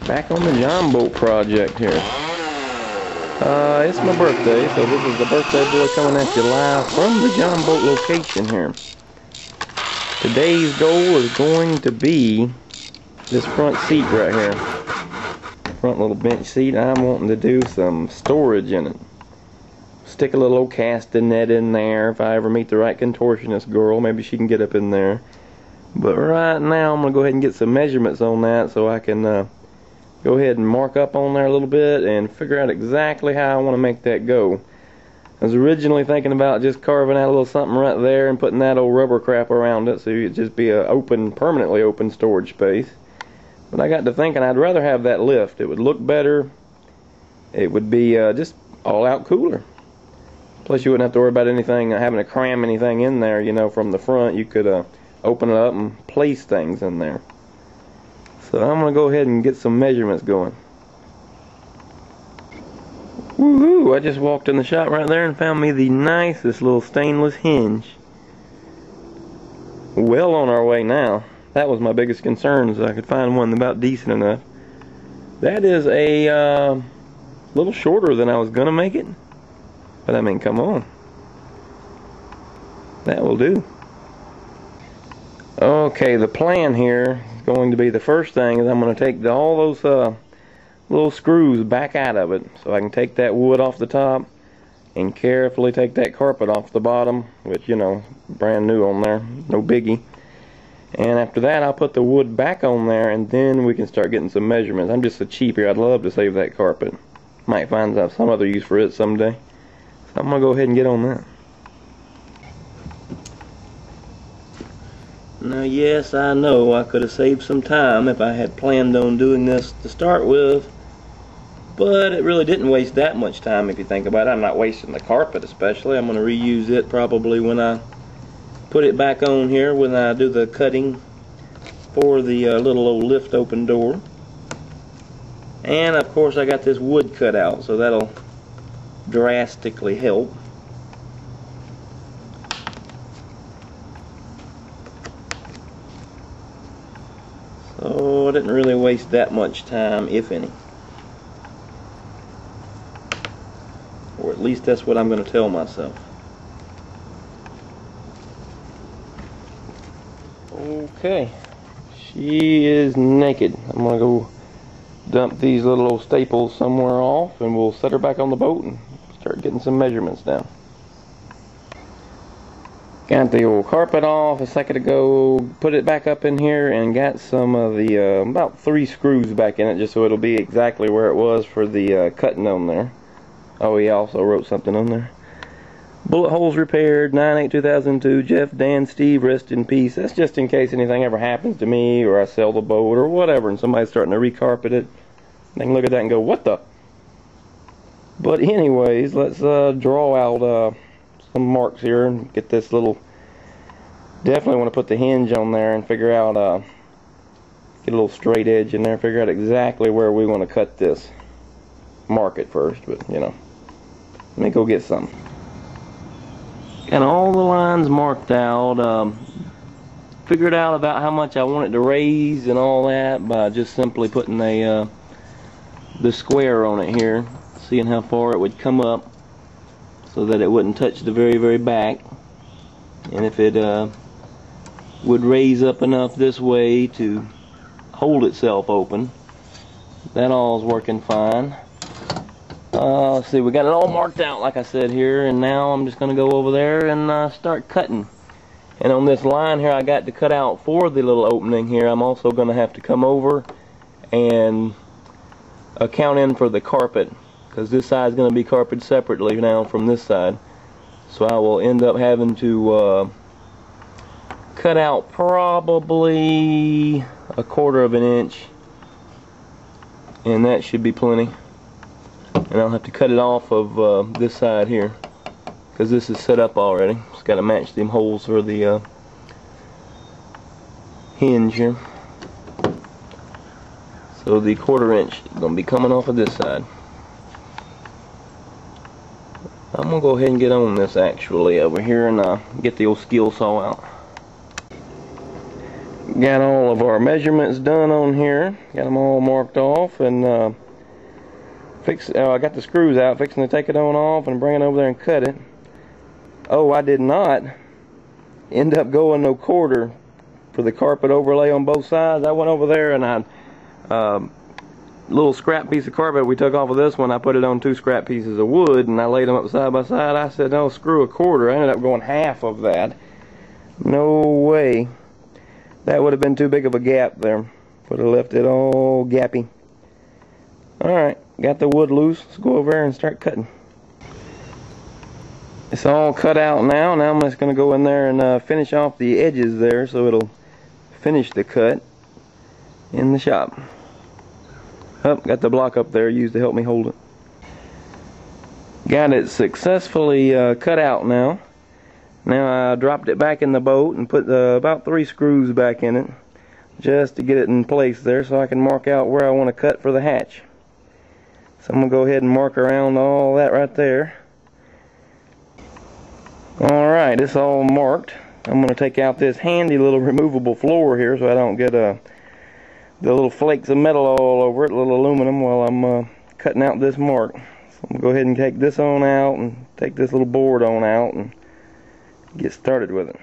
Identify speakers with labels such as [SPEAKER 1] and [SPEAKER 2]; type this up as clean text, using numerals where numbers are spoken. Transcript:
[SPEAKER 1] Back on the Jon Boat Project here. It's my birthday, so this is the birthday boy coming at you live from the Jon Boat location here. Today's goal is going to be this front seat right here. Front little bench seat. I'm wanting to do some storage in it. Stick a little old casting net in there. If I ever meet the right contortionist girl, maybe she can get up in there. But right now I'm going to go ahead and get some measurements on that so I can go ahead and mark up on there a little bit and figure out exactly how I want to make that go. I was originally thinking about just carving out a little something right there and putting that old rubber crap around it so it'd just be a permanently open storage space. But I got to thinking I'd rather have that lift. It would look better. It would be just all out cooler. Plus you wouldn't have to worry about anything, having to cram anything in there, you know, from the front. You could open it up and place things in there. So I'm going to go ahead and get some measurements going. Woohoo! I just walked in the shop right there and found me the nicest little stainless hinge. Well on our way now. That was my biggest concern, is I could find one about decent enough. That is a little shorter than I was going to make it. But I mean, come on. That will do. Okay, the plan here is going to be, the first thing is I'm going to take all those little screws back out of it so I can take that wood off the top and carefully take that carpet off the bottom, which, you know, brand new on there, no biggie. And after that I'll put the wood back on there and then we can start getting some measurements. I'm just so cheap here, I'd love to save that carpet. Might find out some other use for it someday. So I'm going to go ahead and get on that. Now yes, I know I could have saved some time if I had planned on doing this to start with, but it really didn't waste that much time if you think about it. I'm not wasting the carpet especially. I'm going to reuse it probably when I put it back on here, when I do the cutting for the little old lift open door. And of course I got this wood cut out, so that'll drastically help. So I didn't really waste that much time, if any. Or at least that's what I'm going to tell myself. Okay, she is naked. I'm going to go dump these little old staples somewhere off and we'll set her back on the boat and start getting some measurements down. Got the old carpet off a second ago, put it back up in here and got some of the, about 3 screws back in it just so it'll be exactly where it was for the cutting on there. Oh, he also wrote something on there. Bullet holes repaired, 9/8/2002, Jeff, Dan, Steve, rest in peace. That's just in case anything ever happens to me or I sell the boat or whatever and somebody's starting to recarpet it. They can look at that and go, what the? But anyways, let's draw out some marks here and get this little, definitely want to put the hinge on there and figure out, get a little straight edge in there, figure out exactly where we want to cut this. Mark it first, but you know, let me go get some. Got all the lines marked out, figured out about how much I want it to raise and all that by just simply putting the square on it here, seeing how far it would come up so that it wouldn't touch the very, very back. And if it would raise up enough this way to hold itself open, that all is working fine. Let's see, we got it all marked out like I said here, and now I'm just going to go over there and start cutting. And on this line here I got to cut out for the little opening here, I'm also going to have to come over and account in for the carpet, because this side is going to be carpeted separately now from this side. So I will end up having to cut out probably 1/4 of an inch, and that should be plenty. And I'll have to cut it off of this side here because this is set up already. Just got to match them holes for the hinge here. So the 1/4 inch is going to be coming off of this side. I'm going to go ahead and get on this actually over here and get the old skill saw out. Got all of our measurements done on here. Got them all marked off, and I got the screws out, fixing to take it on off and bring it over there and cut it. Oh, I did not end up going no quarter for the carpet overlay on both sides. I went over there and little scrap piece of carpet we took off of this one, I put it on 2 scrap pieces of wood, and I laid them up side by side. I said, no, screw a quarter. I ended up going half of that. No way. That would have been too big of a gap there. Would have left it all gappy. Alright, got the wood loose. Let's go over there and start cutting. It's all cut out now. Now I'm just going to go in there and finish off the edges there so it'll finish the cut in the shop. Oh, got the block up there used to help me hold it. Got it successfully cut out now. Now I dropped it back in the boat and put about 3 screws back in it just to get it in place there so I can mark out where I want to cut for the hatch. So I'm going to go ahead and mark around all that right there. Alright, it's all marked. I'm going to take out this handy little removable floor here so I don't get the little flakes of metal all over it, little aluminum, while I'm cutting out this mark. So I'm going to go ahead and take this on out and take this little board on out and get started with it.